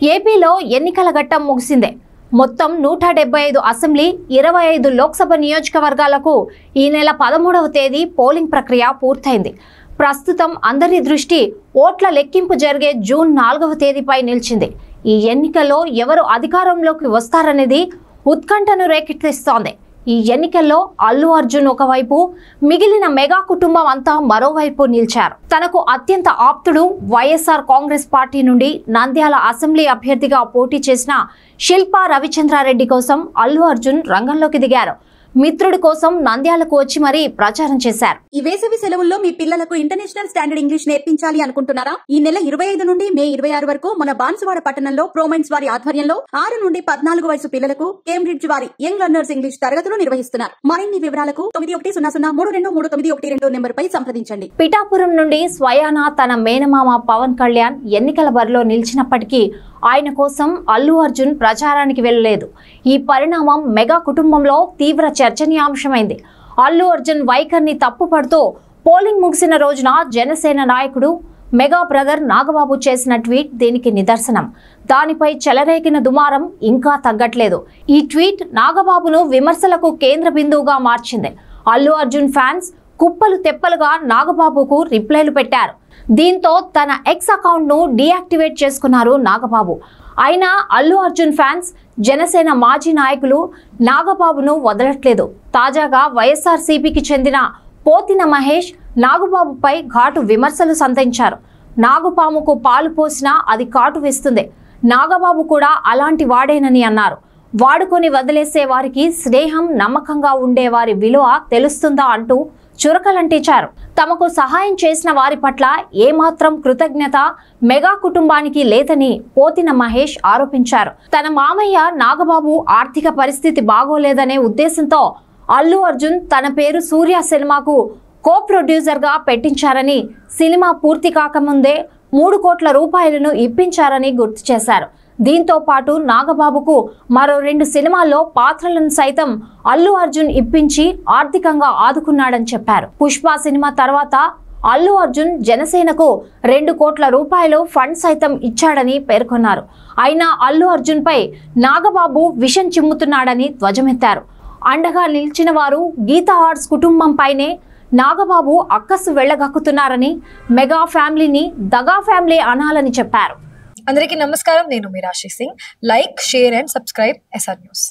ఏపీలో ఎన్నికల ఘట్టం ముగిసిందే. మొత్తం 175 అసెంబ్లీ, 25 లోక్సభ నియోజకవర్గాలకు ఈ నెల 13వ తేదీ పోలింగ్ ప్రక్రియ పూర్తయింది. ప్రస్తుతం అందరి దృష్టి ఓట్ల లెక్కింపు జరిగే జూన్ 4వ తేదీపై నిలిచింది. ఈ ఎన్నికల్లో ఎవరు అధికారంలోకి వస్తారనేది ఉత్కంఠను రేకెత్తిస్తోంది. ఈ ఎన్నికల్లో అల్లు అర్జున్ ఒకవైపు, మిగిలిన మెగా కుటుంబం అంతా మరోవైపు నిలిచారు. తనకు అత్యంత ఆప్తుడు వైఎస్ఆర్ కాంగ్రెస్ పార్టీ నుండి నంద్యాల అసెంబ్లీ అభ్యర్థిగా పోటీ చేసిన శిల్పా రవిచంద్రారెడ్డి కోసం అల్లు అర్జున్ రంగంలోకి దిగారు. మిత్రుడి కోసం నంద్యాలకు వచ్చి మరీ ప్రచారం చేశారు. ఈ వేసవి సెలవుల్లో మీ పిల్లలకు ఇంటర్నేషనల్ స్టాండర్డ్ ఇంగ్లీష్ నేర్పించాలి అనుకుంటున్నారా? ఈ నెల 25 నుండి మే 26 వరకు మన బాన్సువాడ పట్టణంలో ప్రోమైన్స్ వారి ఆధ్వర్యంలో 6 నుండి 14 వయసు పిల్లలకు కేంబ్రిడ్జ్ వారి యంగ్ లర్నర్స్ ఇంగ్లీష్ తరగతులు నిర్వహిస్తున్నారు. మరిన్ని వివరాలకు 9100323112 నెంబర్ పై సంప్రదించండి. పిఠాపురం నుండి స్వయానా తన మేనమామ పవన్ కళ్యాణ్ ఎన్నికల బరిలో నిలిచినప్పటికీ ఆయన కోసం అల్లు అర్జున్ ప్రచారానికి వెళ్ళలేదు. ఈ పరిణామం మెగా కుటుంబంలో తీవ్ర చర్చనీయాంశమైంది. అల్లు అర్జున్ వైఖరిని తప్పుపడుతూ పోలింగ్ ముగిసిన రోజున జనసేన నాయకుడు మెగా బ్రదర్ నాగబాబు చేసిన ట్వీట్ దీనికి నిదర్శనం. దానిపై చెలరేగిన దుమారం ఇంకా తగ్గట్లేదు. ఈ ట్వీట్ నాగబాబును విమర్శలకు కేంద్ర బిందువుగా మార్చింది. అల్లు అర్జున్ ఫ్యాన్స్ కుప్పలు తెప్పలుగా నాగబాబుకు రిప్లైలు పెట్టారు. దీంతో తన ఎక్స్ అకౌంట్ ను డీయాక్టివేట్ చేసుకున్నారు నాగబాబు. అయినా అల్లు అర్జున్ ఫ్యాన్స్, జనసేన మాజీ నాయకులు నాగబాబును వదలట్లేదు. తాజాగా వైఎస్ఆర్సీపీకి చెందిన పోతిన మహేష్ నాగబాబుపై ఘాటు విమర్శలు సంధించారు. నాగుపాముకు పాలు పోసినా అది కాటు వేస్తుంది. నాగబాబు కూడా అలాంటి వాడేనని అన్నారు. వాడుకొని వదిలేసే వారికి స్నేహం, నమ్మకంగా ఉండే వారి విలువ తెలుస్తుందా అంటూ చురకలంటించారు. తమకు సహాయం చేసిన వారి పట్ల ఏమాత్రం కృతజ్ఞత మెగా కుటుంబానికి లేదని పోతిన మహేష్ ఆరోపించారు. తన మామయ్య నాగబాబు ఆర్థిక పరిస్థితి బాగోలేదనే ఉద్దేశంతో అల్లు అర్జున్ తన పేరు సూర్య సినిమాకు కో ప్రొడ్యూసర్ గా పెట్టించారని, సినిమా పూర్తి కాకముందే 3 కోట్ల రూపాయలను ఇప్పించారని గుర్తు చేశారు. దీంతో పాటు నాగబాబుకు మరో 2 సినిమాల్లో పాత్రలను సైతం అల్లు అర్జున్ ఇప్పించి ఆర్థికంగా ఆదుకున్నాడని చెప్పారు. పుష్ప సినిమా తర్వాత అల్లు అర్జున్ జనసేనకు 2 కోట్ల రూపాయలు ఫండ్ సైతం ఇచ్చాడని పేర్కొన్నారు. అయినా అల్లు అర్జున్ పై నాగబాబు విషం చిమ్ముతున్నాడని ధ్వజమెత్తారు. అండగా నిలిచిన వారు గీతా ఆర్ట్స్ కుటుంబంపైనే నాగబాబు అక్కసు వెళ్లగక్కుతున్నారని, మెగా ఫ్యామిలీని దగా ఫ్యామిలీ అనాలని చెప్పారు. అందరికీ నమస్కారం. నేను మీ రాశి Singh. Like, share and subscribe SR news.